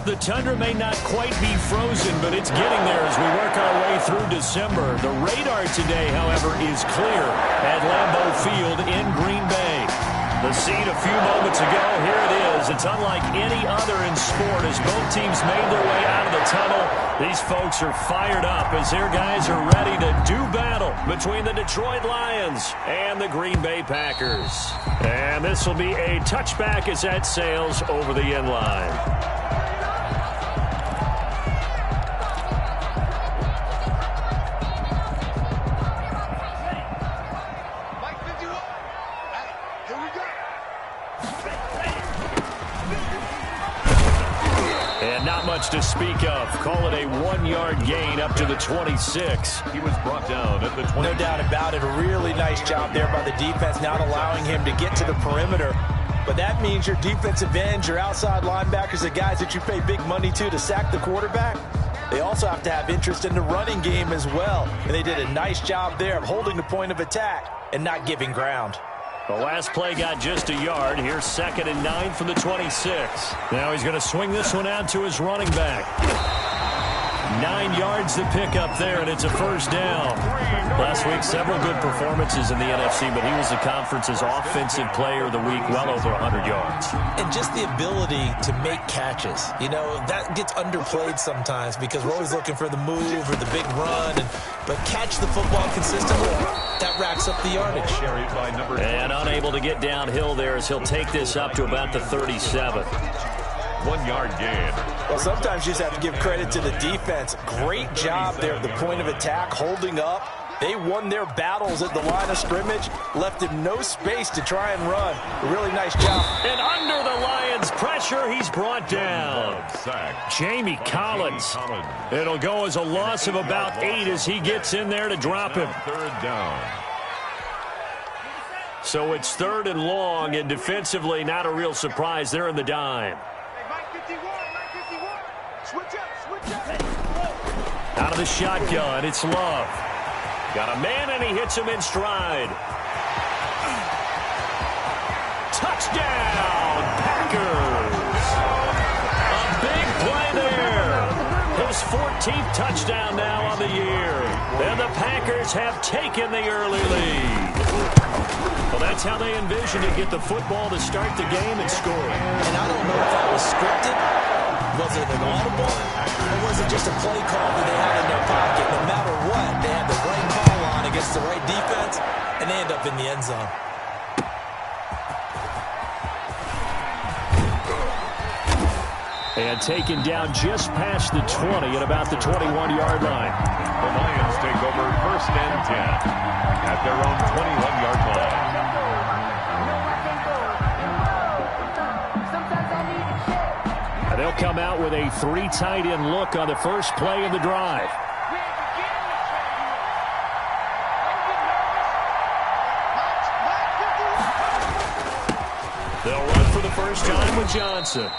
The tundra may not quite be frozen, but it's getting there as we work our way through December. The radar today, however, is clear at Lambeau Field in Green Bay. The scene a few moments ago, here it is. It's unlike any other in sport as both teams made their way out of the tunnel. These folks are fired up as their guys are ready to do battle between the Detroit Lions and the Green Bay Packers. And this will be a touchback as that sails over the end line. To speak of. Call it a 1-yard gain up to the 26. He was brought down at the 20. No doubt about it. A really nice job there by the defense, not allowing him to get to the perimeter. But that means your defensive ends, your outside linebackers, the guys that you pay big money to sack the quarterback, they also have to have interest in the running game as well. And they did a nice job there of holding the point of attack and not giving ground. The last play got just a yard. Here's 2nd and 9 from the 26. Now he's going to swing this one out to his running back. 9 yards to pick up there, and it's a first down. Last week, several good performances in the NFC, but he was the conference's offensive player of the week, well over 100 yards. And just the ability to make catches. You know, that gets underplayed sometimes because we're always looking for the move or the big run. But catch the football consistently, that racks up the yardage. And unable to get downhill there as he'll take this up to about the 37. 1-yard gain. Well, sometimes you just have to give credit to the defense. Great job there at the point of attack, holding up. They won their battles at the line of scrimmage, left him no space to try and run. A really nice job. And under the Lions' pressure, he's brought down. Jamie Collins. It'll go as a loss of about 8 as he gets in there to drop him. 3rd down. So it's 3rd and long, and defensively, not a real surprise. They're in the dime. Out of the shotgun, it's Love. Got a man, and he hits him in stride. Touchdown, Packers! A big play there. His 14th touchdown now on the year. And the Packers have taken the early lead. Well, that's how they envisioned to get the football to start the game and score. And I don't know if that was scripted. Was it an audible? Or was it just a play call that they had in their pocket? No matter what, they had the right call on against the right defense, and they end up in the end zone. And taken down just past the 20 at about the 21-yard line. The Lions take over 1st and 10 at their own 21-yard line. They'll come out with a 3 tight end look on the first play of the drive. They'll run for the first time with Johnson.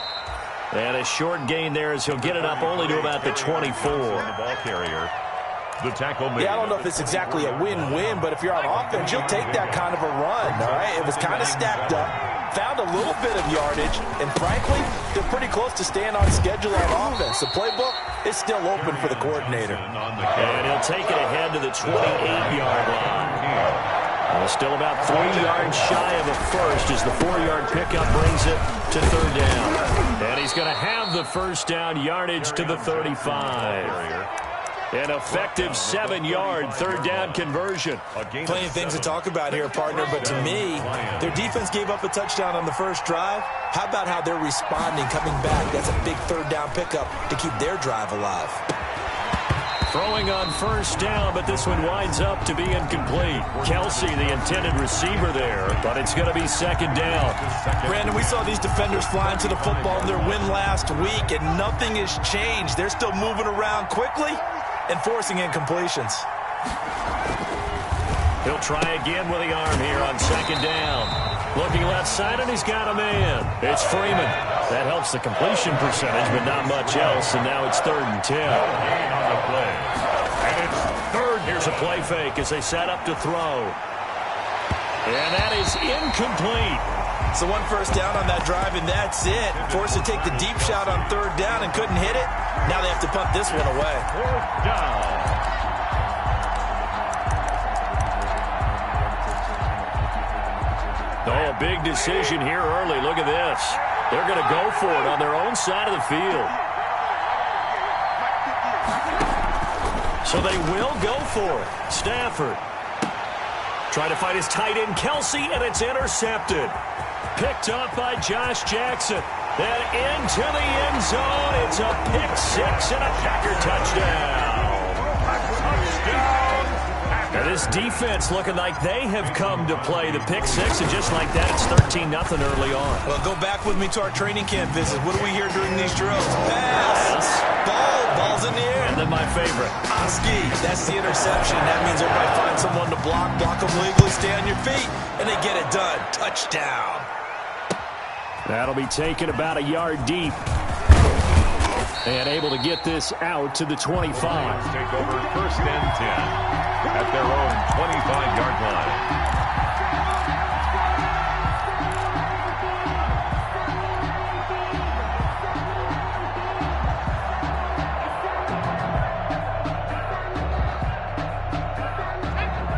And a short gain there as he'll get it up only to about the 24. The ball carrier. The tackle made. Yeah, I don't know if it's exactly a win-win, but if you're on offense, you'll take that kind of a run, all right? It was kind of stacked up, found a little bit of yardage, and frankly, they're pretty close to staying on schedule on offense. The playbook is still open for the coordinator. And he'll take it ahead to the 28-yard line. Still about 3 yards shy of a first as the 4-yard pickup brings it to 3rd down. And he's going to have the first down yardage to the 35. An effective 7-yard 3rd down conversion. Plenty of things to talk about here, partner, but to me, their defense gave up a touchdown on the first drive. How about how they're responding, coming back? That's a big 3rd down pickup to keep their drive alive. Throwing on first down, but this one winds up to be incomplete. Kelsey, the intended receiver there, but it's going to be 2nd down. Brandon, we saw these defenders flying to the football in their win last week, and nothing has changed. They're still moving around quickly and forcing incompletions. He'll try again with the arm here on 2nd down. Looking left side, and he's got a man. It's Freeman. That helps the completion percentage, but not much else, and now it's 3rd and 10. On the play. And it's 3rd. Here's a play fake as they set up to throw. And that is incomplete. So one first down on that drive, and that's it. Forced to take the deep shot on third down and couldn't hit it. Now they have to punt this one away. Fourth down. Oh, a big decision here early. Look at this. They're going to go for it on their own side of the field. So they will go for it. Stafford trying to find his tight end, Kelsey, and it's intercepted. Picked up by Josh Jackson. Then into the end zone. It's a pick six and a Packer touchdown. Touchdown. And this defense looking like they have come to play the pick six, and just like that, it's 13-0 early on. Well, go back with me to our training camp visit. What do we hear during these drills? Pass. Ball's in the air. And then my favorite. Oski. That's the interception. That means everybody finds someone to block them legally, stay on your feet, and they get it done. Touchdown. That'll be taken about a yard deep. And able to get this out to the 25. Take over first and 10 at their own 25-yard line.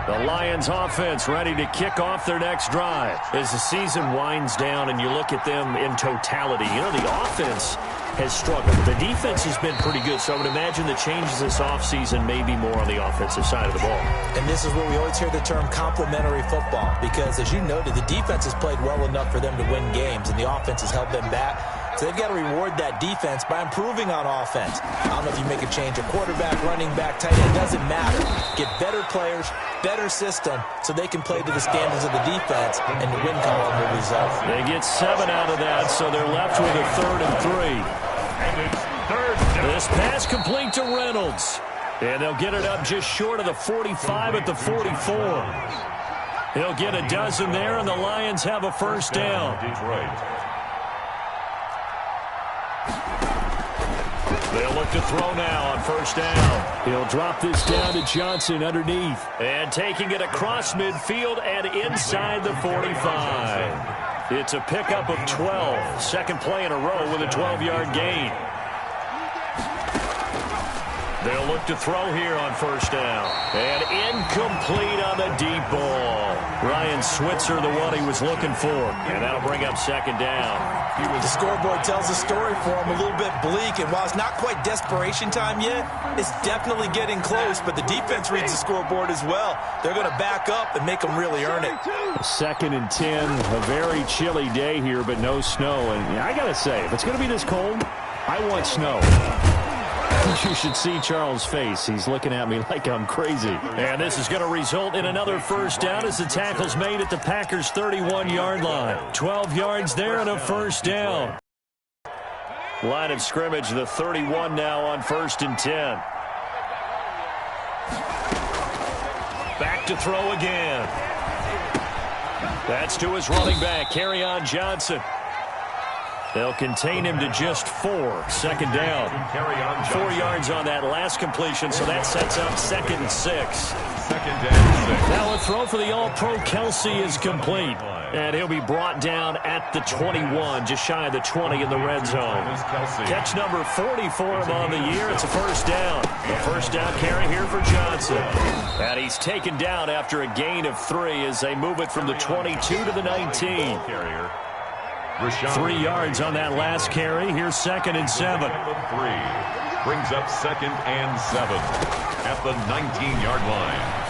The Lions offense ready to kick off their next drive. As the season winds down and you look at them in totality, you know, the offense has struggled. The defense has been pretty good, so I would imagine the changes this offseason may be more on the offensive side of the ball. And this is where we always hear the term complementary football, because as you noted, the defense has played well enough for them to win games, and the offense has held them back. So they've got to reward that defense by improving on offense. I don't know if you make a change, a quarterback, running back, tight end, doesn't matter. Get better players, better system, so they can play to the standards of the defense, and the win column will result. They get 7 out of that, so they're left with a 3rd and 3. And it's third down. This pass complete to Reynolds. And they'll get it up just short of the 45 at the 44. He'll get a dozen there, and the Lions have a first down. Detroit. They'll look to throw now on first down. He'll drop this down to Johnson underneath. And taking it across midfield and inside the 45. It's a pickup of 12. Second play in a row with a 12-yard gain. They'll look to throw here on first down. And incomplete on the deep ball. Ryan Switzer, the one he was looking for. And that'll bring up second down. The scoreboard tells a story for him, a little bit bleak. And while it's not quite desperation time yet, it's definitely getting close. But the defense reads the scoreboard as well. They're going to back up and make them really earn it. 2nd and 10. A very chilly day here, but no snow. And I got to say, if it's going to be this cold, I want snow. You should see Charles' face. He's looking at me like I'm crazy. And this is going to result in another first down as the tackle's made at the Packers' 31-yard line. 12 yards there and a first down. Line of scrimmage, the 31 now on 1st and 10. Back to throw again. That's to his running back, Kerryon Johnson. They'll contain him to just 4. 2nd down. 4 yards on that last completion, so that sets up 2nd and 6. 2nd and 6. Now a throw for the All-Pro Kelsey is complete. And he'll be brought down at the 21, just shy of the 20 in the red zone. Catch number 40 for him on the year. It's a first down. The first down carry here for Johnson. And he's taken down after a gain of 3 as they move it from the 22 to the 19. 3 yards on that last carry. Here's 2nd and 7. 3 brings up 2nd and 7 at the 19-yard line.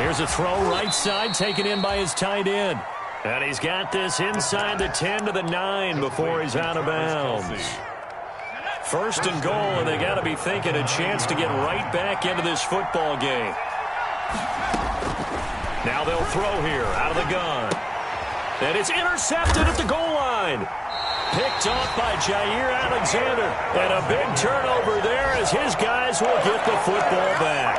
Here's a throw right side taken in by his tight end. And he's got this inside the 10 to the 9 before he's out of bounds. 1st and goal, and they got to be thinking a chance to get right back into this football game. Now they'll throw here out of the gun. And it's intercepted at the goal line. Picked off by Jair Alexander. And a big turnover there as his guys will get the football back.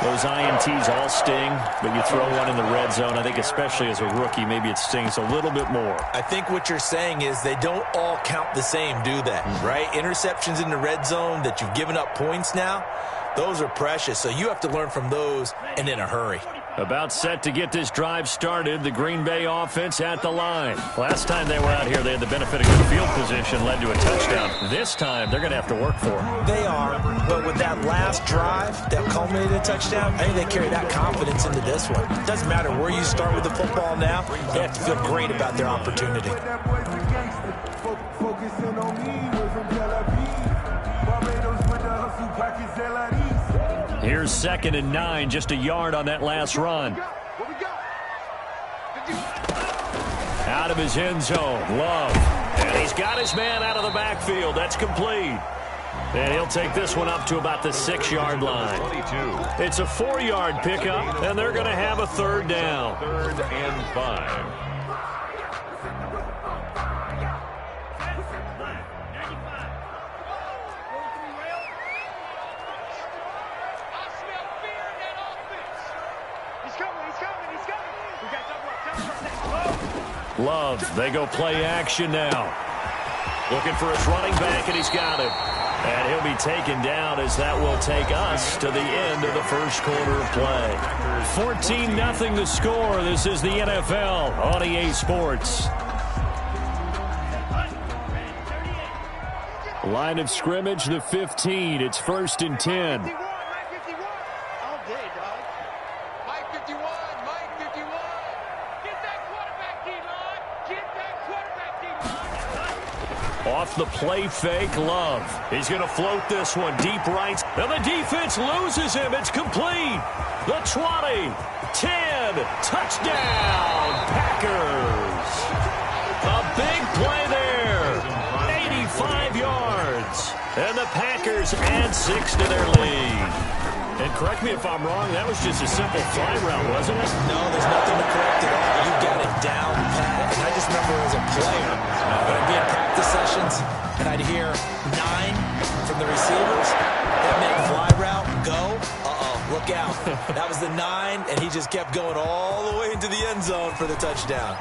Those INTs all sting, but you throw one in the red zone, I think especially as a rookie, maybe it stings a little bit more. I think what you're saying is they don't all count the same, do they? Right? Interceptions in the red zone that you've given up points now, those are precious. So you have to learn from those and in a hurry. About set to get this drive started. The Green Bay offense at the line. Last time they were out here, they had the benefit of good field position, led to a touchdown. This time, they're going to have to work for it. They are, but with that last drive that culminated in a touchdown, I think they carry that confidence into this one. It doesn't matter where you start with the football now. They have to feel great about their opportunity. Here's 2nd and 9, just a yard on that last run. Out of his end zone, Love. And he's got his man out of the backfield. That's complete. And he'll take this one up to about the 6-yard line. 22. It's a 4-yard pickup, and they're going to have a 3rd down. 3rd and 5. Love, they go play action now. Looking for his running back, and he's got it. And he'll be taken down as that will take us to the end of the first quarter of play. 14-0 the score. This is the NFL on EA Sports. Line of scrimmage, the 15. It's 1st and 10. Off the play fake, Love. He's going to float this one deep right. And the defense loses him. It's complete. The 20, 10, touchdown, Packers. A big play there. 85 yards. And the Packers add 6 to their lead. And correct me if I'm wrong, that was just a simple fly route, wasn't it? No, there's nothing to correct at all. You got it down pat. And I just remember as a player, when I'd be in practice sessions, and I'd hear 9 from the receivers, that make fly route, go, look out. That was the 9, and he just kept going all the way into the end zone for the touchdown.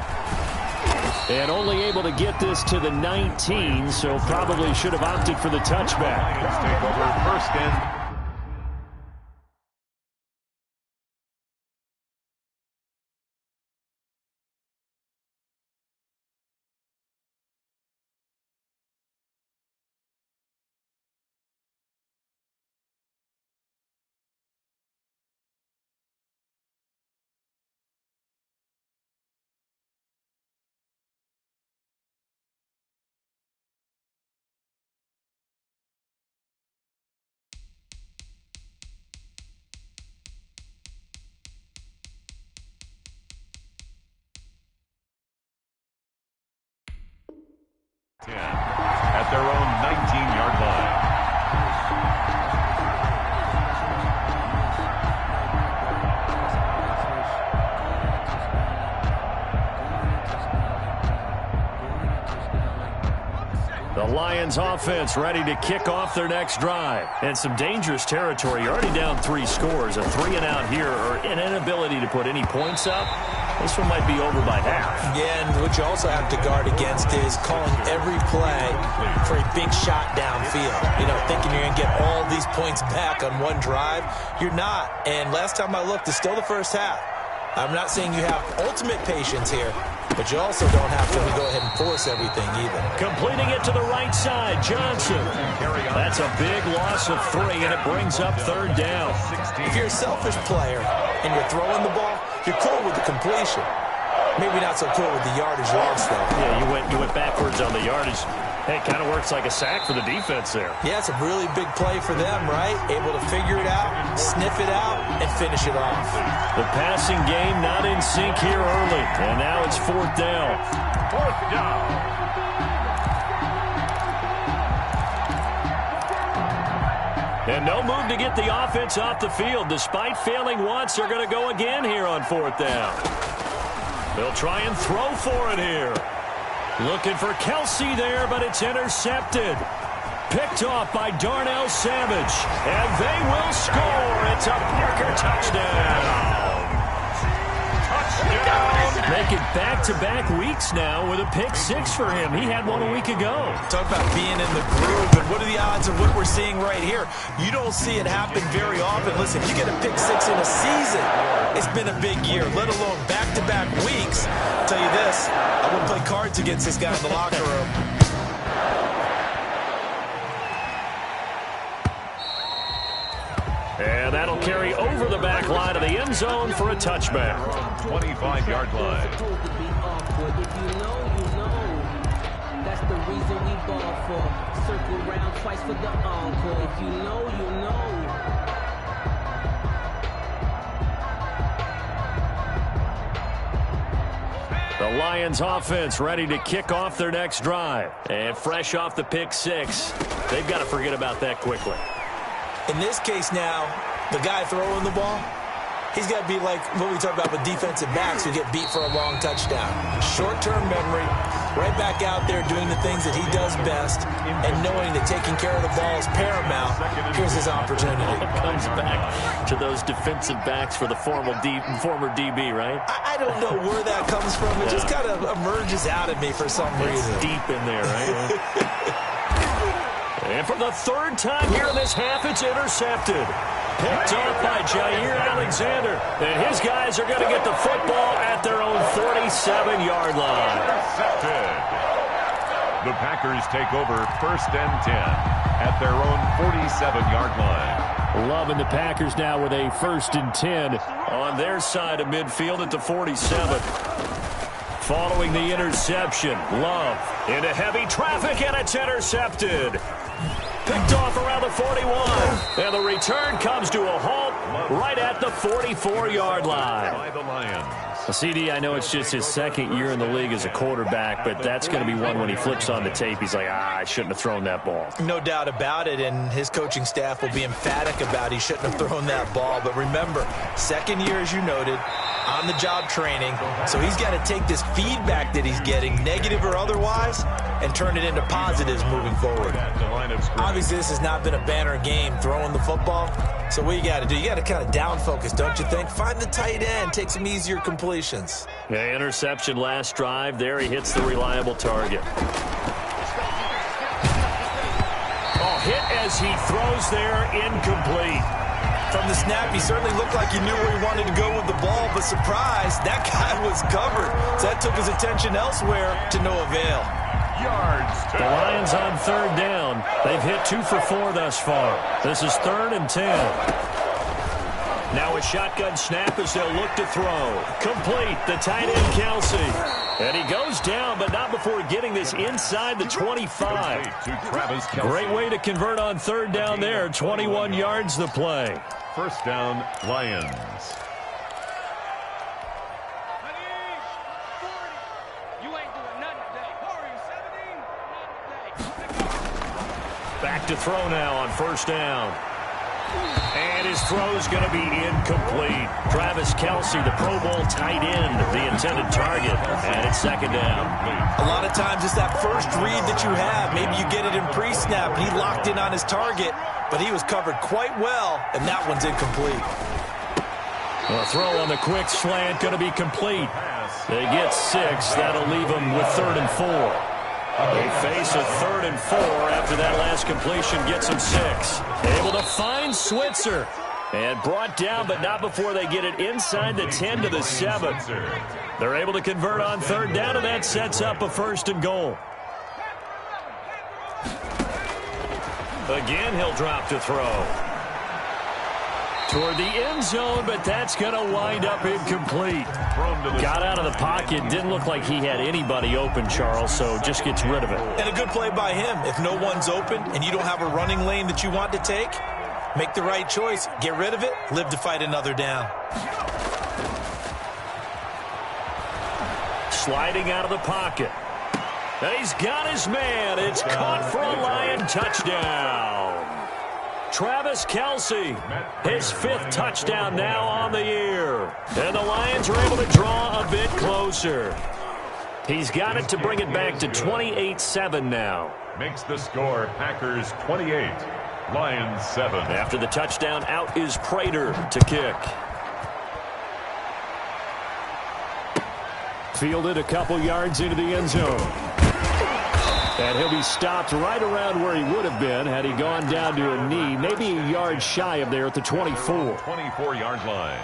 And only able to get this to the 19, so probably should have opted for the touchback. Lions take over 1st and at their own 19-yard line. The Lions offense ready to kick off their next drive. And some dangerous territory. You're already down 3 scores. A 3-and-out here or an inability to put any points up. This one might be over by half. Yeah, and what you also have to guard against is calling every play for a big shot downfield. You know, thinking you're going to get all these points back on one drive. You're not. And last time I looked, it's still the first half. I'm not saying you have ultimate patience here, but you also don't have to go ahead and force everything either. Completing it to the right side, Johnson. That's a big loss of 3, and it brings up 3rd down. If you're a selfish player and you're throwing the ball, you're cool with the completion. Maybe not so cool with the yardage loss, though. Yeah, you went backwards on the yardage. Hey, it kind of works like a sack for the defense there. Yeah, it's a really big play for them, right? Able to figure it out, sniff it out, and finish it off. The passing game not in sync here early, and now it's 4th down. 4th down. And no move to get the offense off the field. Despite failing once, they're going to go again here on 4th down. They'll try and throw for it here. Looking for Kelsey there, but it's intercepted. Picked off by Darnell Savage. And they will score. It's a Parker touchdown. Touchdown, Make it back-to-back weeks now with a pick six for him. He had one a week ago. Talk about being in the groove, and what are the odds of what we're seeing right here? You don't see it happen very often. Listen, you get a pick six in a season, it's been a big year, let alone back-to-back weeks. I'll tell you this, I wouldn't play cards against this guy in the locker room. And that'll carry over the back line of the end zone for a touchback. 25-yard line. If you know, you know. That's the reason we ball for. Circle round twice for the encore. If you know, you know. The Lions offense ready to kick off their next drive. And fresh off the pick six, they've got to forget about that quickly. In this case now, the guy throwing the ball, he's got to be like what we talk about with defensive backs who get beat for a long touchdown. Short-term memory, right back out there doing the things that he does best, and knowing that taking care of the ball is paramount. Here's his opportunity. Comes back to those defensive backs for the former DB, right? I don't know where that comes from. It just kind of emerges out of me for some reason. It's deep in there, right? And for the third time here in this half, it's intercepted. Picked up by Jair Alexander. And his guys are going to get the football at their own 47-yard line. Intercepted. The Packers take over 1st and 10 at their own 47-yard line. Loving the Packers now with a 1st and 10 on their side of midfield at the 47. Following the interception, Love into heavy traffic, and it's intercepted. Picked off around the 41. And the return comes to a halt right at the 44-yard line. By the Lions. CD, I know it's just his second year in the league as a quarterback, but that's going to be one when he flips on the tape. He's like, I shouldn't have thrown that ball. No doubt about it, and his coaching staff will be emphatic about he shouldn't have thrown that ball. But remember, second year, as you noted, on-the-job training. So he's got to take this feedback that he's getting, negative or otherwise, and turn it into positives moving forward. Obviously, this has not been a banner game throwing the football. So what you got to do, you got to kind of down focus, don't you think? Find the tight end, take some easier completions. Yeah, interception last drive. There he hits the reliable target. Oh, hit as he throws there, incomplete. From the snap, he certainly looked like he knew where he wanted to go with the ball, but surprise, that guy was covered. So that took his attention elsewhere to no avail. The Lions on 3rd down. They've hit 2 for 4 thus far. This is 3rd and 10. Now a shotgun snap as they'll look to throw. Complete, the tight end Kelsey. And he goes down, but not before getting this inside the 25. Great way to convert on 3rd down there. 21 yards the play. 1st down, Lions. Back to throw now on 1st down. And his throw's going to be incomplete. Travis Kelsey, the Pro Bowl tight end, the intended target. And it's 2nd down. A lot of times it's that first read that you have. Maybe you get it in pre-snap. He locked in on his target, but he was covered quite well, and that one's incomplete. A throw on the quick slant going to be complete. They get 6. That'll leave them with 3rd and 4. They face a 3rd and 4 after that last completion gets them 6. Able to find Switzer. And brought down, but not before they get it inside the 10 to the 7. They're able to convert on 3rd down, and that sets up a 1st and goal. Again, he'll drop to throw. Toward the end zone, but that's going to wind up incomplete. Got out of the pocket. Didn't look like he had anybody open, Charles, so just gets rid of it. And a good play by him. If no one's open and you don't have a running lane that you want to take, make the right choice. Get rid of it. Live to fight another down. Sliding out of the pocket. And he's got his man. It's caught for a Lion touchdown. Travis Kelsey, his 5th touchdown now on the year. And the Lions are able to draw a bit closer. He's got it to bring it back to 28-7 now. Makes the score Packers 28, Lions 7. After the touchdown, out is Prater to kick. Fielded a couple yards into the end zone. And he'll be stopped right around where he would have been had he gone down to a knee, maybe a yard shy of there at the 24. 24-yard line.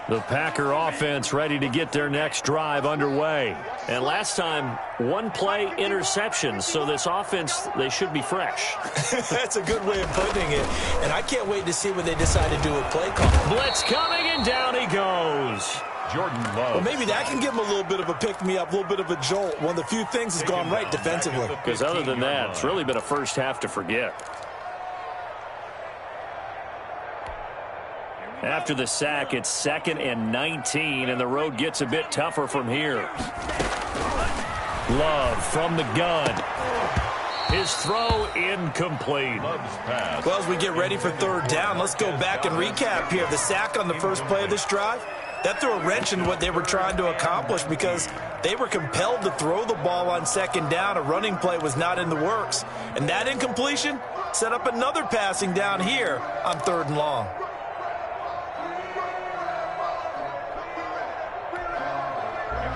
The Packer offense ready to get their next drive underway. And last time, one play interception. So this offense, they should be fresh. That's a good way of putting it. And I can't wait to see what they decide to do with play call. Blitz coming, and down he goes. Jordan Love. Well, maybe that can give him a little bit of a pick-me-up, a little bit of a jolt. One of the few things has gone right defensively. Because other than that, it's really been a first half to forget. After the sack, it's 2nd and 19, and the road gets a bit tougher from here. Love from the gun. His throw incomplete. Well, as we get ready for third down, let's go back and recap here. The sack on the first play of this drive, that threw a wrench in what they were trying to accomplish because they were compelled to throw the ball on second down. A running play was not in the works. And that incompletion set up another passing down here on 3rd and long.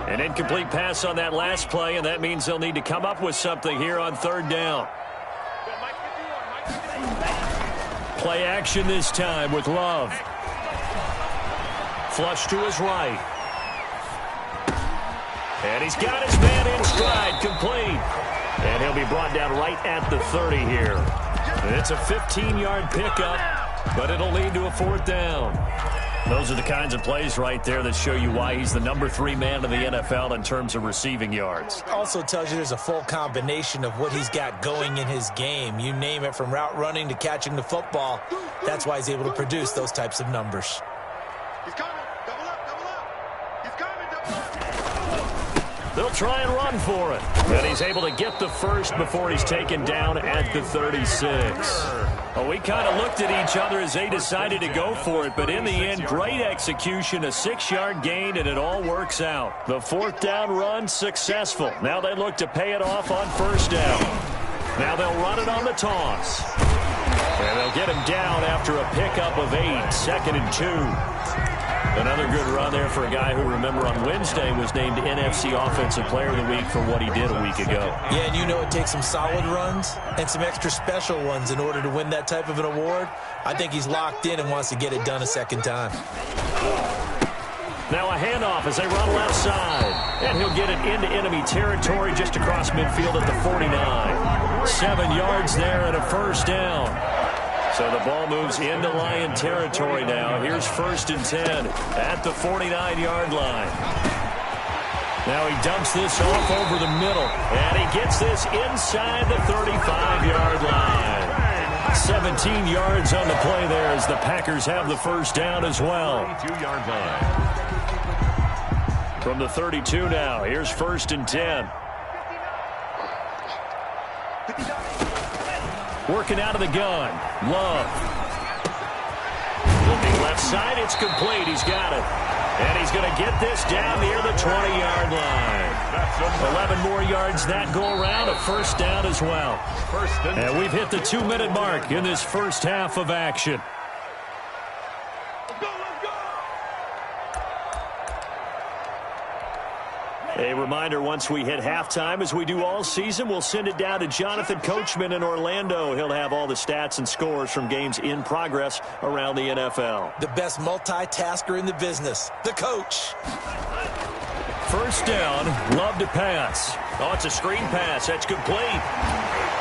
An incomplete pass on that last play, and that means they'll need to come up with something here on 3rd down. Play action this time with Love. Flush to his right. And he's got his man in stride, complete. And he'll be brought down right at the 30 here. And it's a 15-yard pickup, but it'll lead to a 4th down. Those are the kinds of plays right there that show you why he's the number 3 man in the NFL in terms of receiving yards. Also tells you there's a full combination of what he's got going in his game. You name it, from route running to catching the football. That's why he's able to produce those types of numbers. He's coming. Double up. He's coming. Double up. They'll try and run for it. And he's able to get the first before he's taken down at the 36. Well, we kind of looked at each other as they decided to go for it, but in the end, great execution, a 6-yard gain, and it all works out. The 4th down run successful. Now they look to pay it off on 1st down. Now they'll run it on the toss. And they'll get him down after a pickup of 8, 2nd and 2. Another good run there for a guy who, remember, on Wednesday was named NFC Offensive Player of the Week for what he did a week ago. Yeah, and you know it takes some solid runs and some extra special ones in order to win that type of an award. I think he's locked in and wants to get it done a second time. Now a handoff as they run left side. And he'll get it into enemy territory just across midfield at the 49. 7 yards there and a 1st down. So the ball moves into Lion territory now. Here's 1st and 10 at the 49-yard line. Now he dumps this off over the middle. And he gets this inside the 35-yard line. 17 yards on the play there as the Packers have the 1st down as well. 32-yard line. From the 32 now, here's 1st and 10. Working out of the gun. Love. Looking left side. It's complete. He's got it. And he's going to get this down near the 20-yard line. 11 more yards that go around. A 1st down as well. And we've hit the 2-minute mark in this first half of action. A reminder, once we hit halftime, as we do all season, we'll send it down to Jonathan Coachman in Orlando. He'll have all the stats and scores from games in progress around the NFL. The best multitasker in the business, the coach. 1st down, Love to pass. Oh, it's a screen pass. That's complete.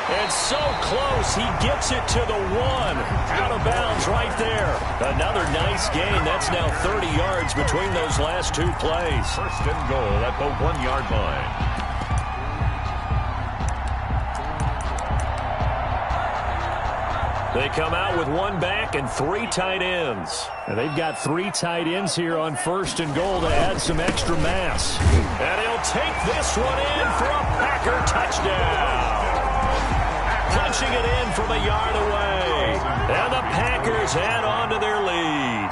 And so close, he gets it to the 1. Out of bounds right there. Another nice gain. That's now 30 yards between those last 2 plays. 1st and goal at the 1-yard line. They come out with 1 back and 3 tight ends. And they've got 3 tight ends here on 1st and goal to add some extra mass. And he'll take this one in for a Packer touchdown. Punching it in from a yard away. And the Packers add on to their lead.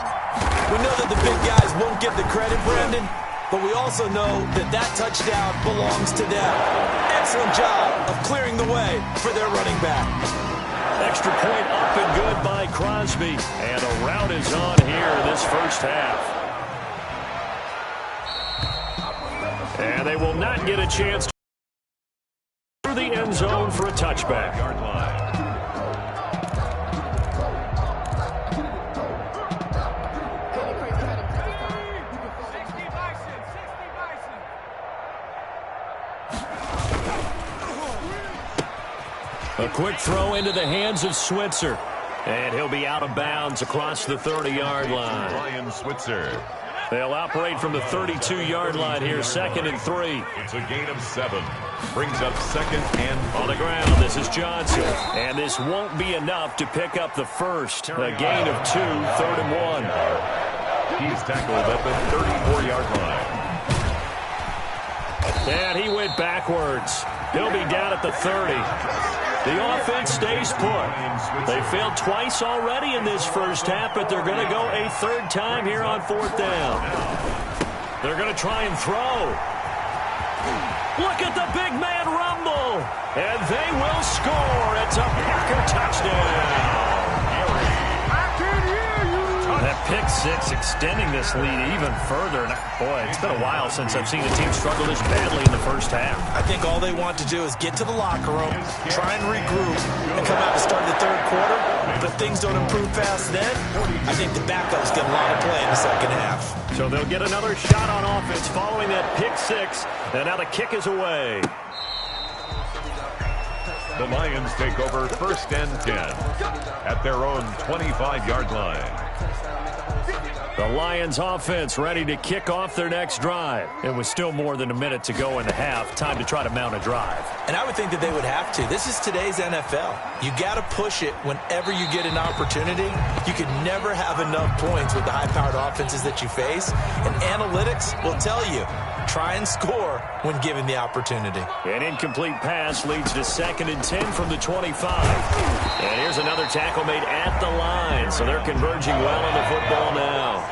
We know that the big guys won't get the credit, Brandon, but we also know that that touchdown belongs to them. Excellent job of clearing the way for their running back. Extra point up and good by Crosby. And a rout is on here in this first half. And they will not get a chance to through the end zone for a touchback. Yard line. A quick throw into the hands of Switzer. And he'll be out of bounds across the 30-yard line. Ryan Switzer. They'll operate from the 32-yard line here, 2nd and 3. It's a gain of 7. Brings up 2nd and 3. On the ground, this is Johnson. And this won't be enough to pick up the first. A gain of 2, 3rd and 1. He's tackled at the 34-yard line. And he went backwards. He'll be down at the 30. The offense stays put. They failed twice already in this first half, but they're going to go a 3rd time here on 4th down. They're going to try and throw. Look at the big man rumble. And they will score. It's a Packer touchdown. That pick six extending this lead even further. And boy, it's been a while since I've seen a team struggle this badly in the first half. I think all they want to do is get to the locker room, try and regroup, and come out and start the 3rd quarter. But if things don't improve fast then, I think the backups get a lot of play in the 2nd half. So they'll get another shot on offense following that pick six. And now the kick is away. The Lions take over 1st and 10 at their own 25-yard line. The Lions offense ready to kick off their next drive. It was still more than a minute to go in the half. Time to try to mount a drive. And I would think that they would have to. This is today's NFL. You got to push it whenever you get an opportunity. You can never have enough points with the high-powered offenses that you face. And analytics will tell you, try and score when given the opportunity. An incomplete pass leads to 2nd and 10 from the 25. And here's another tackle made at the line. So they're converging well on the football now.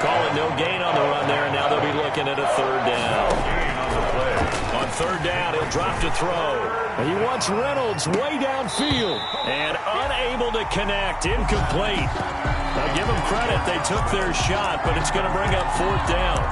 Call it no gain on the run there, and now they'll be looking at a 3rd down. Gain on the play. On 3rd down, he'll drop to throw. He wants Reynolds way downfield. And unable to connect. Incomplete. Now give them credit. They took their shot, but it's going to bring up 4th down.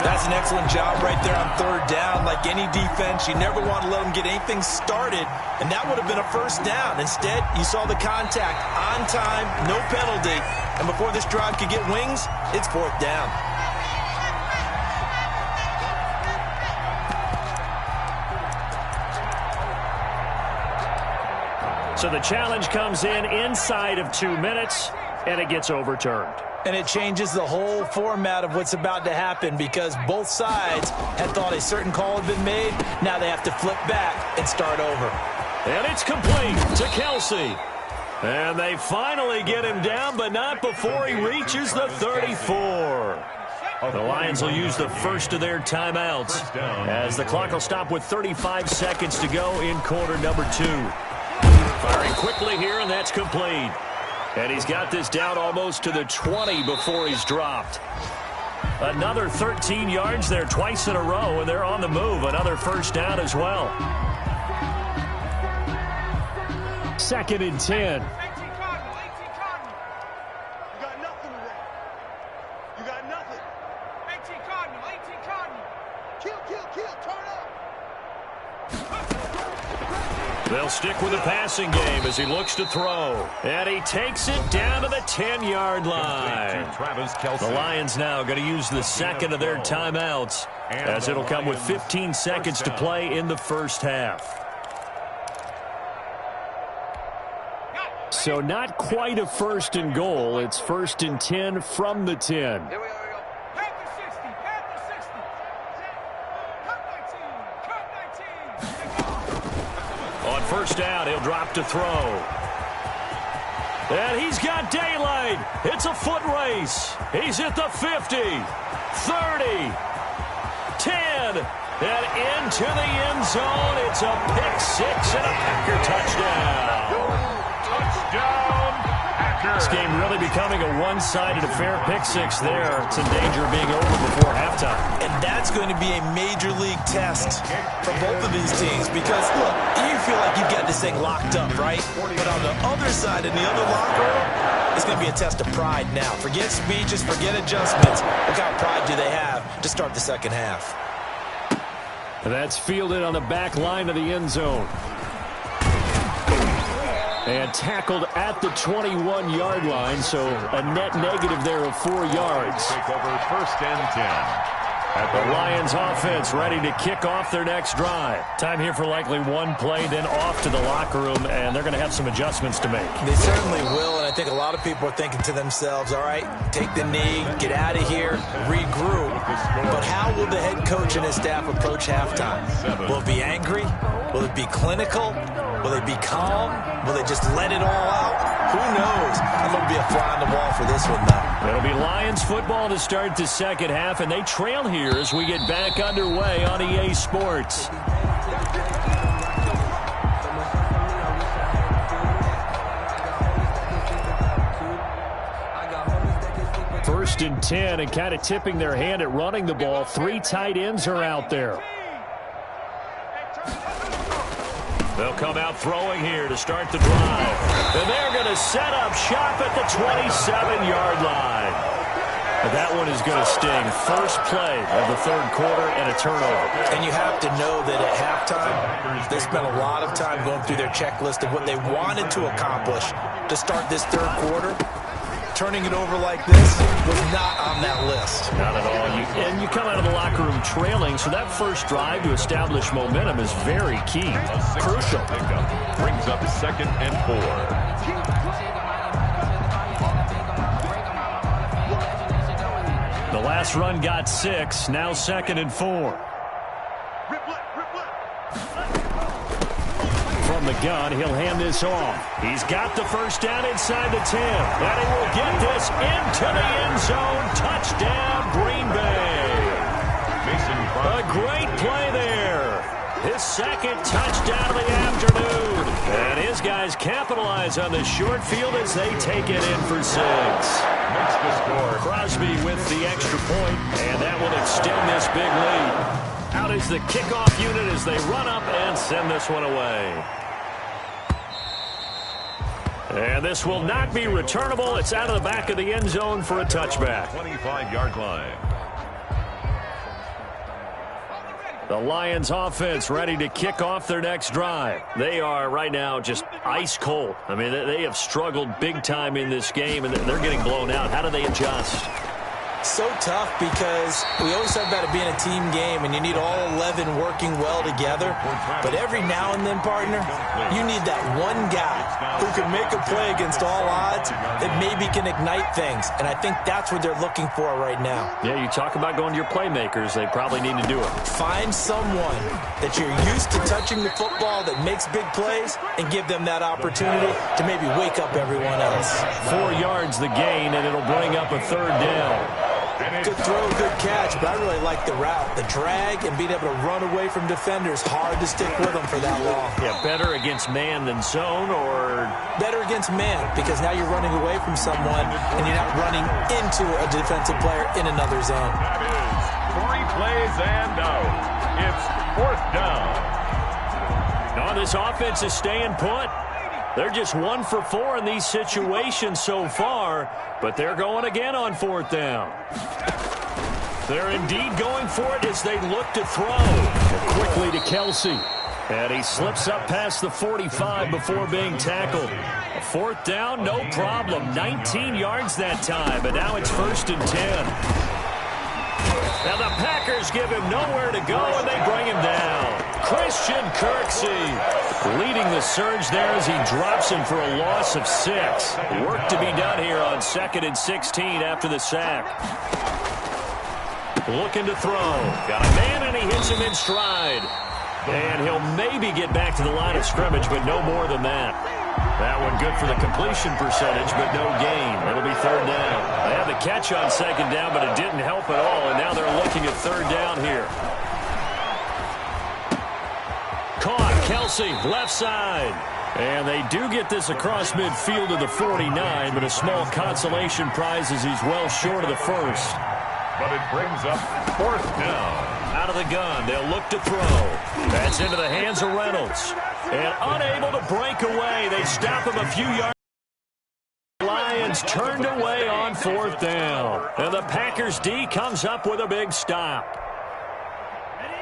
That's an excellent job right there on 3rd down. Like any defense, you never want to let them get anything started, and that would have been a 1st down. Instead, you saw the contact on time, no penalty, and before this drive could get wings, it's 4th down. So the challenge comes in inside of 2 minutes, and it gets overturned. And it changes the whole format of what's about to happen because both sides had thought a certain call had been made. Now they have to flip back and start over. And it's complete to Kelsey. And they finally get him down, but not before he reaches the 34. The Lions will use the first of their timeouts as the clock will stop with 35 seconds to go in quarter number 2. Firing quickly here, and that's complete. And he's got this down almost to the 20 before he's dropped. Another 13 yards there twice in a row, and they're on the move. Another 1st down as well. 2nd and 10. You got nothing today. You got nothing. 18 Cardinal. Kill, turn up. They'll stick with the passing game as he looks to throw. And he takes it down to the 10-yard line. The Lions now going to use the 2nd of their timeouts as it'll come with 15 seconds to play in the first half. So not quite a 1st and goal. It's 1st and 10 from the 10. Here we go. Panther 60. On 1st down, he'll drop to throw. And he's got daylight. It's a foot race. He's at the 50, 30, 10, and into the end zone. It's a pick six and a Packer touchdown. Touchdown, Packers. This game really becoming a one-sided affair. Pick six there. It's in danger of being over before halftime. And that's going to be a major league test for both of these teams because, look, you feel like you've got this thing locked up, right? But on the other side, in the other locker room, it's going to be a test of pride now. Forget speeches, forget adjustments. What kind of pride do they have to start the second half? That's fielded on the back line of the end zone. And tackled at the 21-yard line, so a net negative there of 4 yards. Take over first and 10. The Lions offense ready to kick off their next drive. Time here for likely one play, then off to the locker room, and they're going to have some adjustments to make. They certainly will, and I think a lot of people are thinking to themselves, all right, take the knee, get out of here, regroup. But how will the head coach and his staff approach halftime? Will it be angry? Will it be clinical? Will they be calm? Will they just let it all out? Who knows? I'm going to be a fly on the wall for this one, though. It'll be Lions football to start the second half, and they trail here as we get back underway on EA Sports. First and 10, and kind of tipping their hand at running the ball. 3 tight ends are out there. They'll come out throwing here to start the drive. And they're going to set up shop at the 27-yard line. But that one is going to sting. First play of the third quarter and a turnover. And you have to know that at halftime, they spent a lot of time going through their checklist of what they wanted to accomplish to start this third quarter. Turning it over like this was not on that list. Not at all. And you come out of the locker room trailing, so that first drive to establish momentum is very key. Crucial. Pickup brings up second and 4. The last run got 6, now second and 4. From the gun, he'll hand this off. He's got the first down inside the 10. And he will get this into the end zone. Touchdown, Green Bay. A great play there. His second touchdown of the afternoon. And his guys capitalize on the short field as they take it in for 6. Makes the score. Crosby with the extra point, and that will extend this big lead. Out is the kickoff unit as they run up and send this one away. And this will not be returnable. It's out of the back of the end zone for a touchback. 25-yard line. The Lions offense ready to kick off their next drive. They are right now just ice cold. I mean, they have struggled big time in this game, and they're getting blown out. How do they adjust? So tough because we always talk about it being a team game and you need all 11 working well together. But every now and then, partner, you need that one guy who can make a play against all odds that maybe can ignite things. And I think that's what they're looking for right now. Yeah, you talk about going to your playmakers. They probably need to do it. Find someone that you're used to touching the football that makes big plays and give them that opportunity to maybe wake up everyone else. 4 yards the gain, and it'll bring up a third down. Good throw, good catch, but I really like the route. The drag and being able to run away from defenders, hard to stick with them for that long. Yeah, better against man than zone, or? Better against man, because now you're running away from someone and you're not running into a defensive player in another zone. That is 3 plays and out. It's 4th down. No, this offense is staying put. They're just 1 for 4 in these situations so far, but they're going again on 4th down. They're indeed going for it as they look to throw. Quickly to Kelsey. And he slips up past the 45 before being tackled. A 4th down, no problem. 19 yards that time, but now it's 1st and 10. Now the Packers give him nowhere to go, and they bring him down. Christian Kirksey leading the surge there as he drops him for a loss of 6. Work to be done here on 2nd and 16 after the sack. Looking to throw. Got a man, and he hits him in stride. And he'll maybe get back to the line of scrimmage, but no more than that. That one good for the completion percentage, but no gain. It'll be 3rd down. They had the catch on 2nd down, but it didn't help at all, and now they're looking at 3rd down here. Caught. Kelsey, left side. And they do get this across midfield to the 49, but a small consolation prize as he's well short of the first. But it brings up 4th down. Out of the gun, they'll look to throw. That's into the hands of Reynolds. And unable to break away, they stop him a few yards. Lions turned away on 4th down. And the Packers D comes up with a big stop.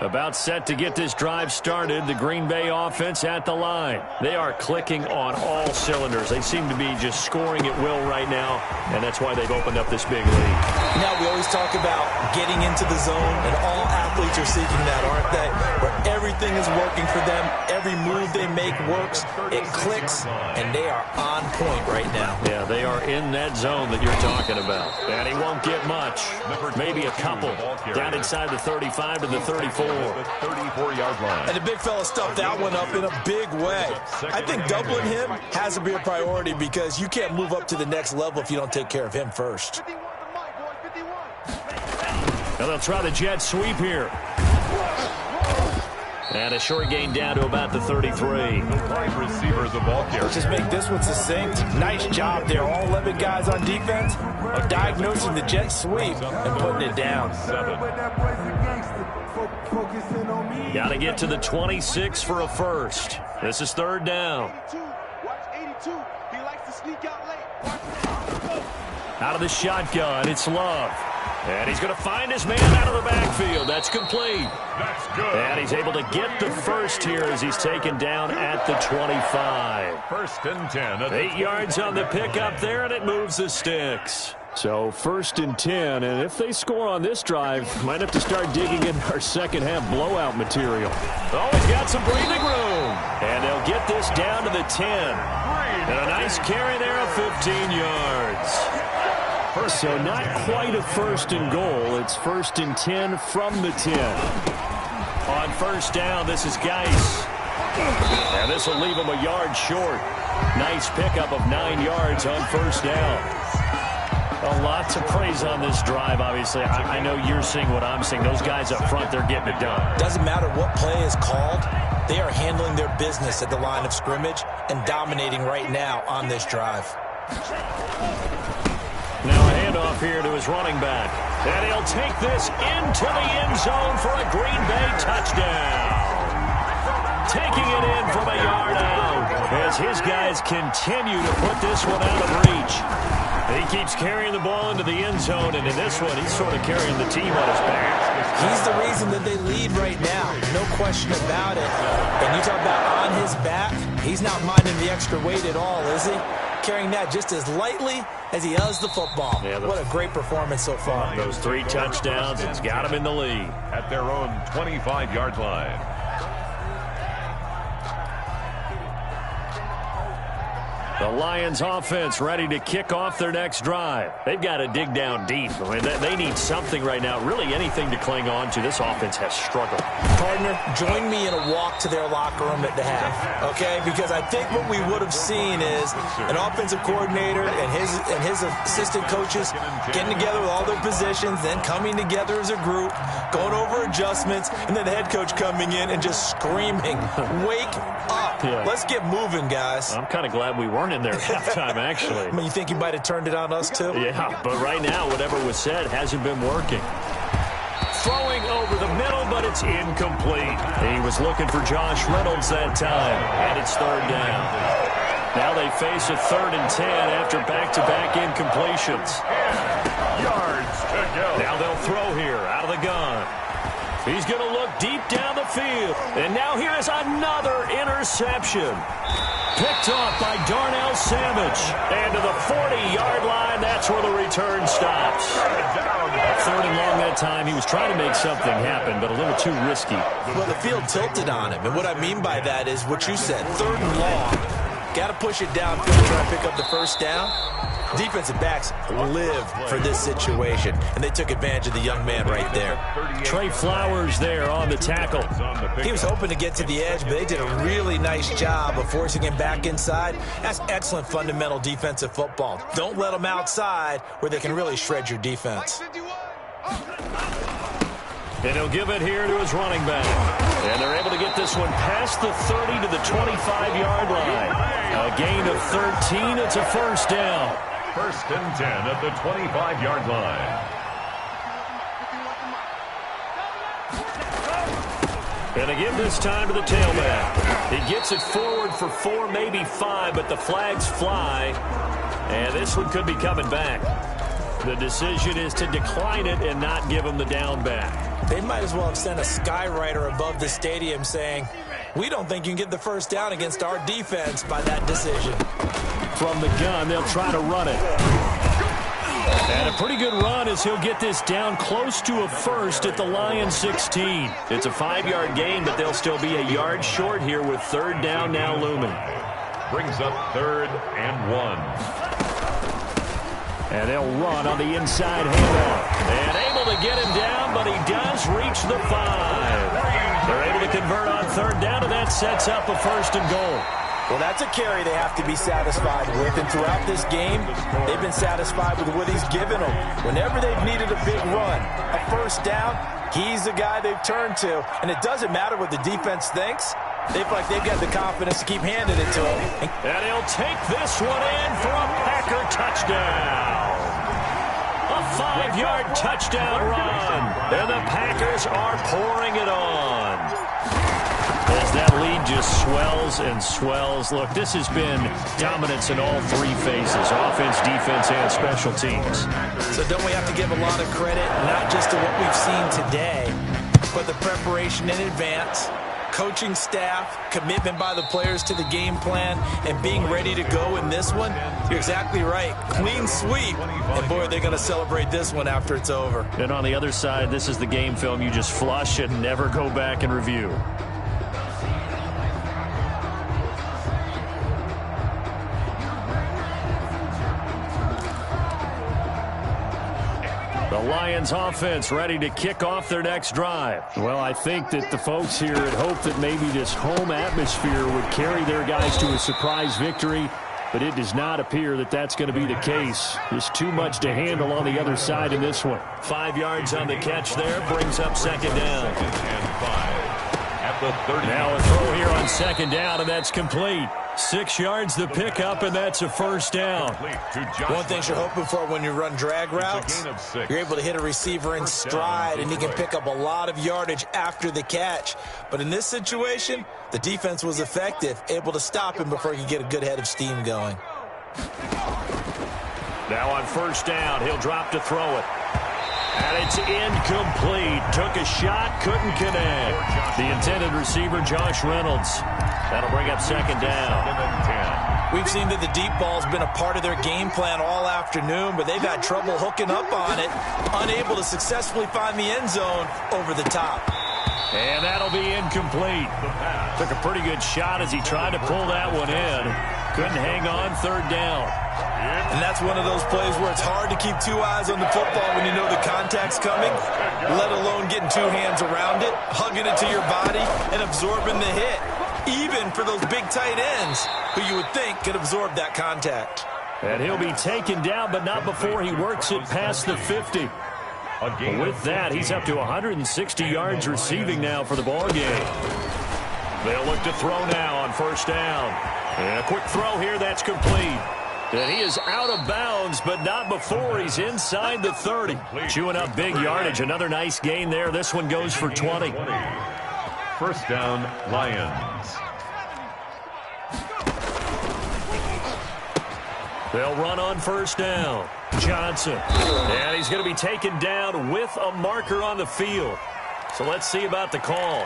About set to get this drive started, the Green Bay offense at the line. They are clicking on all cylinders. They seem to be just scoring at will right now, and that's why they've opened up this big lead. Now, we always talk about getting into the zone, and all athletes are seeking that, aren't they? Where everything is working for them. Every move they make works. It clicks, and they are on point right now. Yeah, they are in that zone that you're talking about. And he won't get much. Maybe a couple. Down inside the 35 to the 34. The 34-yard line. And the big fella stuffed that one up in a big way. I think doubling him has to be a priority because you can't move up to the next level if you don't take care of him first. And they'll try the jet sweep here. And a short gain down to about the 33. Wide receiver, the ball carrier. Let's just make this one succinct. Nice job there. All 11 guys on defense are diagnosing the jet sweep and putting it down. Got to get to the 26 for a first. This is 3rd down. Watch 82. He likes to sneak out late. Out of the shotgun, it's Love. And he's going to find his man out of the backfield. That's complete. That's good. And he's able to get the first here as he's taken down at the 25. 1st and 10. 8 yards on the pickup there, and it moves the sticks. So 1st and 10, and if they score on this drive, might have to start digging in our second-half blowout material. Oh, he's got some breathing room. And they'll get this down to the 10. And a nice carry there of 15 yards. So not quite a 1st and goal. It's 1st and 10 from the 10. On 1st down, this is Geis. And this will leave him a yard short. Nice pickup of 9 yards on 1st down. A lot to praise on this drive, obviously. I know you're seeing what I'm seeing. Those guys up front, they're getting it done. Doesn't matter what play is called. They are handling their business at the line of scrimmage and dominating right now on this drive. Now a handoff here to his running back. And he'll take this into the end zone for a Green Bay touchdown. Taking it in from a yard out as his guys continue to put this one out of reach. He keeps carrying the ball into the end zone, and in this one, he's sort of carrying the team on his back. He's the reason that they lead right now. No question about it. And you talk about on his back, he's not minding the extra weight at all, is he? Carrying that just as lightly as he does the football. Yeah, what a great performance so far. Those 3 touchdowns, it's got him in the lead. At their own 25-yard line. The Lions offense ready to kick off their next drive. They've got to dig down deep. I mean, they need something right now, really anything to cling on to. This offense has struggled. Partner, join me in a walk to their locker room at the half, okay? Because I think what we would have seen is an offensive coordinator and his assistant coaches getting together with all their positions, then coming together as a group, going over adjustments, and then the head coach coming in and just screaming, wake up. Yeah. Let's get moving, guys. I'm kind of glad we weren't in there at halftime, actually. I mean, you think you might have turned it on us, too? Yeah, but right now, whatever was said hasn't been working. Throwing over the middle, but it's incomplete. He was looking for Josh Reynolds that time, and it's 3rd down. Now they face a 3rd and 10 after back-to-back incompletions. Yards to go. Now they'll throw here out of the gun. He's going to look deep down the field. And now here's another interception. Picked off by Darnell Savage. And to the 40-yard line, that's where the return stops. 3rd and long that time. He was trying to make something happen, but a little too risky. Well, the field tilted on him. And what I mean by that is what you said. 3rd and long. Got to push it downfield, try to pick up the first down. Defensive backs live for this situation, and they took advantage of the young man right there. Trey Flowers there on the tackle. He was hoping to get to the edge, but they did a really nice job of forcing him back inside. That's excellent fundamental defensive football. Don't let them outside where they can really shred your defense. And he'll give it here to his running back. And they're able to get this one past the 30 to the 25-yard line. A gain of 13. It's a first down. First and 10 at the 25-yard line. And again this time to the tailback. He gets it forward for 4, maybe 5, but the flags fly. And this one could be coming back. The decision is to decline it and not give him the down back. They might as well have sent a skywriter above the stadium saying, we don't think you can get the first down against our defense by that decision. From the gun, they'll try to run it. And a pretty good run as he'll get this down close to a first at the Lions 16. It's a 5-yard gain, but they'll still be a yard short here with third down now looming. Brings up 3rd and 1. And they'll run on the inside handoff. And able to get him down, but he does reach the 5. They're able to convert on third down, and that sets up a first and goal. Well, that's a carry they have to be satisfied with. And throughout this game, they've been satisfied with what he's given them. Whenever they've needed a big run, a first down, he's the guy they've turned to. And it doesn't matter what the defense thinks. They feel like they've got the confidence to keep handing it to him. And he'll take this one in for a Packer touchdown. A 5-yard touchdown run. And the Packers are pouring it on. As that lead just swells and swells. Look, this has been dominance in all 3 phases, offense, defense, and special teams. So don't we have to give a lot of credit, not just to what we've seen today, but the preparation in advance, coaching staff, commitment by the players to the game plan, and being ready to go in this one? You're exactly right. Clean sweep. And, boy, they're going to celebrate this one after it's over. And on the other side, this is the game film you just flush and never go back and review. The Lions offense ready to kick off their next drive. Well, I think that the folks here had hoped that maybe this home atmosphere would carry their guys to a surprise victory, but it does not appear that that's going to be the case. There's too much to handle on the other side in this one. 5 yards on the catch there, brings up second down. 2nd and 5 at the 30. Now a throw here on second down, and that's complete. 6 yards the pickup, and that's a first down. One thing you're hoping for when you run drag routes, you're able to hit a receiver in stride, and he can pick up a lot of yardage after the catch. But in this situation, the defense was effective, able to stop him before he could get a good head of steam going. Now on first down, he'll drop to throw it. And it's incomplete. Took a shot, couldn't connect. The intended receiver, Josh Reynolds. That'll bring up second down. We've seen that the deep ball's been a part of their game plan all afternoon, but they've had trouble hooking up on it, unable to successfully find the end zone over the top. And that'll be incomplete. Took a pretty good shot as he tried to pull that one in. Couldn't hang on, third down. And that's one of those plays where it's hard to keep 2 eyes on the football when you know the contact's coming, let alone getting 2 hands around it, hugging it to your body, and absorbing the hit. Even for those big tight ends who you would think could absorb that contact. And he'll be taken down, but not before he works it past the 50. With that, he's up to 160 yards receiving now for the ball game. They'll look to throw now on first down. And a quick throw here, that's complete. And he is out of bounds, but not before he's inside the 30. Chewing up big yardage. Another nice gain there. This one goes for 20. First down, Lions. They'll run on first down. Johnson. And he's going to be taken down with a marker on the field. So let's see about the call.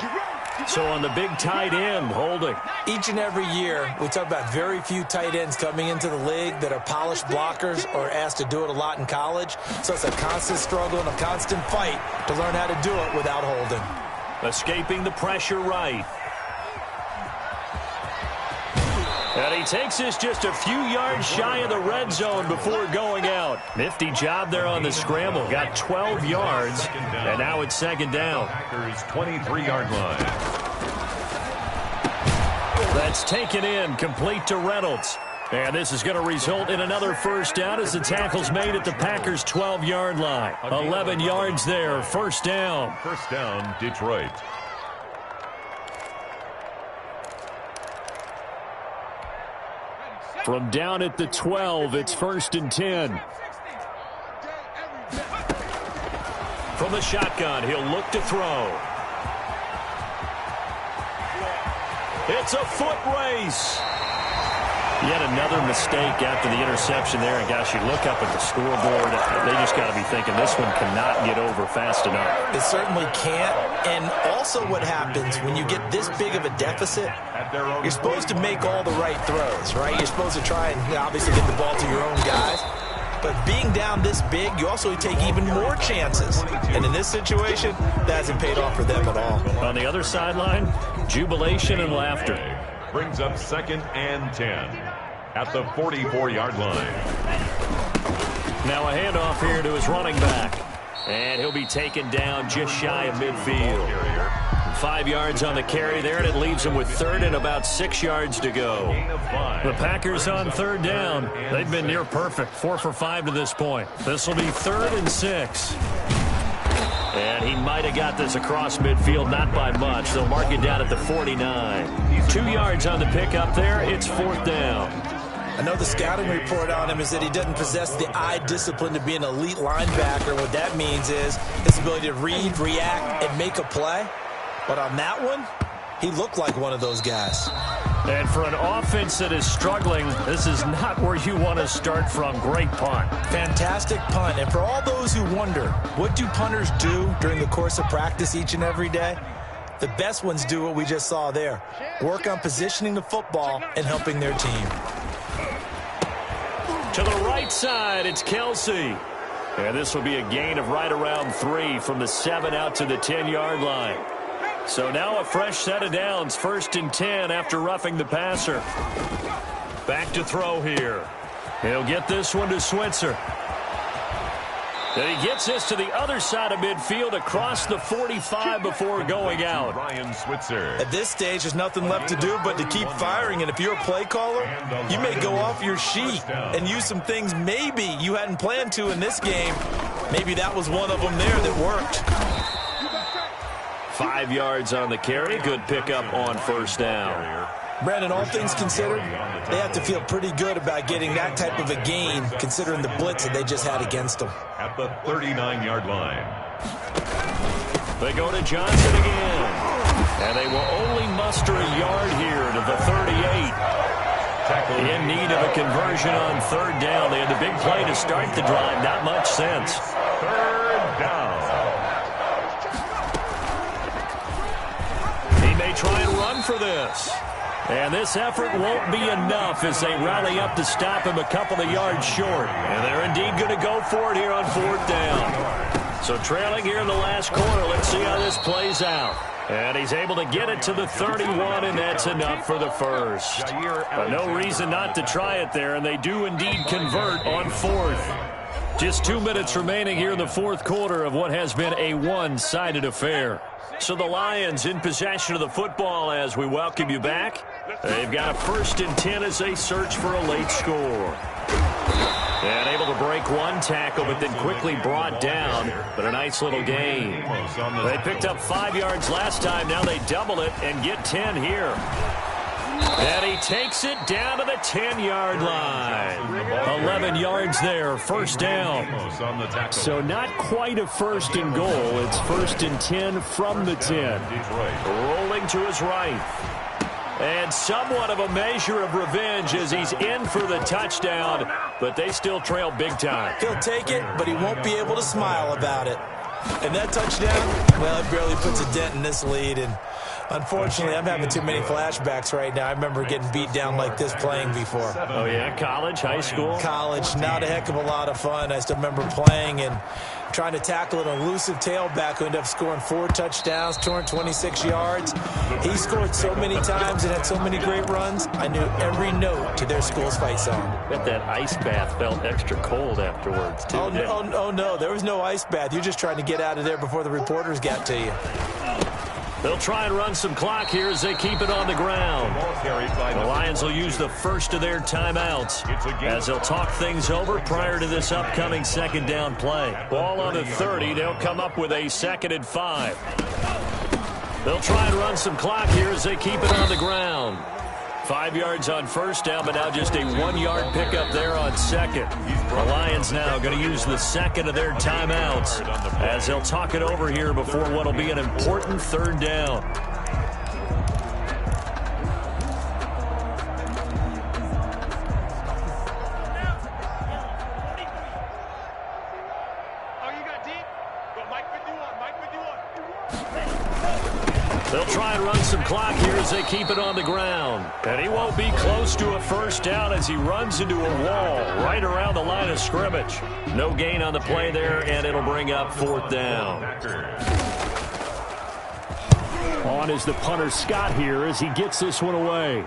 So on the big tight end, holding. Each and every year, we talk about very few tight ends coming into the league that are polished blockers or asked to do it a lot in college. So it's a constant struggle and a constant fight to learn how to do it without holding. Escaping the pressure right. And he takes this just a few yards shy of the red zone before going out. Nifty job there on the scramble. Got 12 yards, and now it's second down. Packers 23-yard line. That's taken in, complete to Reynolds. And this is going to result in another first down as the tackle's made at the Packers' 12-yard line. 11 yards there, first down. First down, Detroit. From down at the 12, it's 1st and 10. From the shotgun, he'll look to throw. It's a foot race. Yet another mistake after the interception there. And, gosh, you look up at the scoreboard. They just got to be thinking this one cannot get over fast enough. It certainly can't. And also what happens when you get this big of a deficit, you're supposed to make all the right throws, right? You're supposed to try and obviously get the ball to your own guys. But being down this big, you also take even more chances. And in this situation, that hasn't paid off for them at all. On the other sideline, jubilation and laughter. Brings up 2nd and 10 at the 44-yard line. Now a handoff here to his running back. And he'll be taken down just shy of midfield. 5 yards on the carry there, and it leaves him with 3rd and about 6 yards to go. The Packers on 3rd down. They've been near perfect, 4 for 5 to this point. This will be 3rd and 6. And he might have got this across midfield, not by much. They'll mark it down at the 49. 2 yards on the pickup there. It's 4th down. I know the scouting report on him is that he doesn't possess the eye discipline to be an elite linebacker. What that means is his ability to read, react, and make a play. But on that one, he looked like one of those guys. And for an offense that is struggling, this is not where you want to start from. Great punt. Fantastic punt. And for all those who wonder, what do punters do during the course of practice each and every day? The best ones do what we just saw there. Work on positioning the football and helping their team. To the right side, it's Kelsey. And this will be a gain of right around 3 from the 7 out to the 10-yard line. So now a fresh set of downs, 1st and 10 after roughing the passer. Back to throw here. He'll get this one to Switzer. And he gets this to the other side of midfield across the 45 before going out. Ryan Switzer. At this stage, there's nothing left to do but to keep firing. And if you're a play caller, you may go off your sheet and use some things maybe you hadn't planned to in this game. Maybe that was one of them there that worked. 5 yards on the carry. Good pickup on 1st down. Brandon, all things considered, they have to feel pretty good about getting that type of a gain, considering the blitz that they just had against them. At the 39-yard line. They go to Johnson again. And they will only muster a yard here to the 38. In need of a conversion on 3rd down. They had the big play to start the drive. Not much sense. 3rd down. Try and run for this. And this effort won't be enough as they rally up to stop him a couple of yards short. And they're indeed going to go for it here on 4th down. So trailing here in the last quarter, let's see how this plays out. And he's able to get it to the 31, and that's enough for the first. But no reason not to try it there, and they do indeed convert on 4th. Just 2 minutes remaining here in the 4th quarter of what has been a one-sided affair. So the Lions in possession of the football as we welcome you back. They've got a 1st and 10 as they search for a late score. And able to break one tackle, but then quickly brought down. But a nice little gain. They picked up 5 yards last time. Now they double it and get 10 here. And he takes it down to the 10-yard line. 11 yards there, 1st down. So not quite a 1st and goal. It's 1st and 10 from the 10. Rolling to his right. And somewhat of a measure of revenge as he's in for the touchdown, but they still trail big time. He'll take it, but he won't be able to smile about it. And that touchdown, well, it barely puts a dent in this lead. And unfortunately, I'm having too many flashbacks right now. I remember getting beat down like this playing before. Oh, yeah? College, high school? College. Not a heck of a lot of fun. I still remember playing and trying to tackle an elusive tailback who ended up scoring 4 touchdowns, 226 yards. He scored so many times and had so many great runs, I knew every note to their school's fight song. Bet that ice bath felt extra cold afterwards, too. Oh, no. There was no ice bath. You're just trying to get out of there before the reporters got to you. They'll try and run some clock here as they keep it on the ground. The Lions will use the first of their timeouts as they'll talk things over prior to this upcoming second down play. Ball on the 30. They'll come up with a 2nd and 5. They'll try and run some clock here as they keep it on the ground. 5 yards on first down, but now just a 1-yard pickup there on second. The Lions now going to use the second of their timeouts as they'll talk it over here before what will be an important 3rd down. They'll try and run some clock here as they keep it on the ground. And he won't be close to a first down as he runs into a wall right around the line of scrimmage. No gain on the play there, and it'll bring up 4th down. On is the punter Scott here as he gets this one away.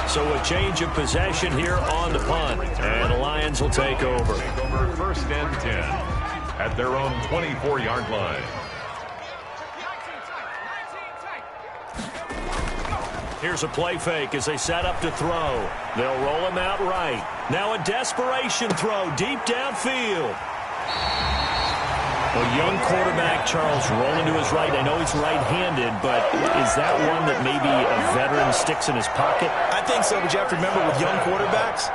So a change of possession here on the punt. And the Lions will take over. 1st and 10 at their own 24-yard line. Here's a play fake as they set up to throw. They'll roll him out right. Now a desperation throw deep downfield. A young quarterback, Charles, rolling to his right. I know he's right-handed, but is that one that maybe a veteran sticks in his pocket? I think so, but you have to remember with young quarterbacks,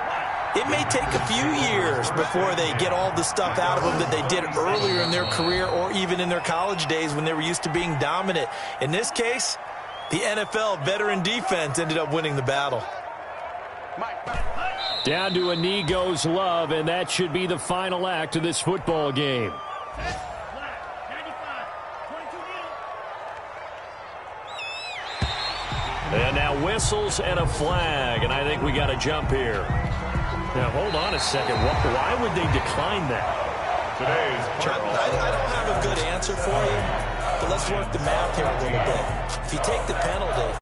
it may take a few years before they get all the stuff out of them that they did earlier in their career or even in their college days when they were used to being dominant. In this case, the NFL veteran defense ended up winning the battle. Down to a knee goes Love, and that should be the final act of this football game. And now whistles and a flag, and I think we got to jump here. Now, hold on a second. Why would they decline that? Today's Charles. I don't have a good answer for you, but let's work the math here a little bit. If you take the penalty,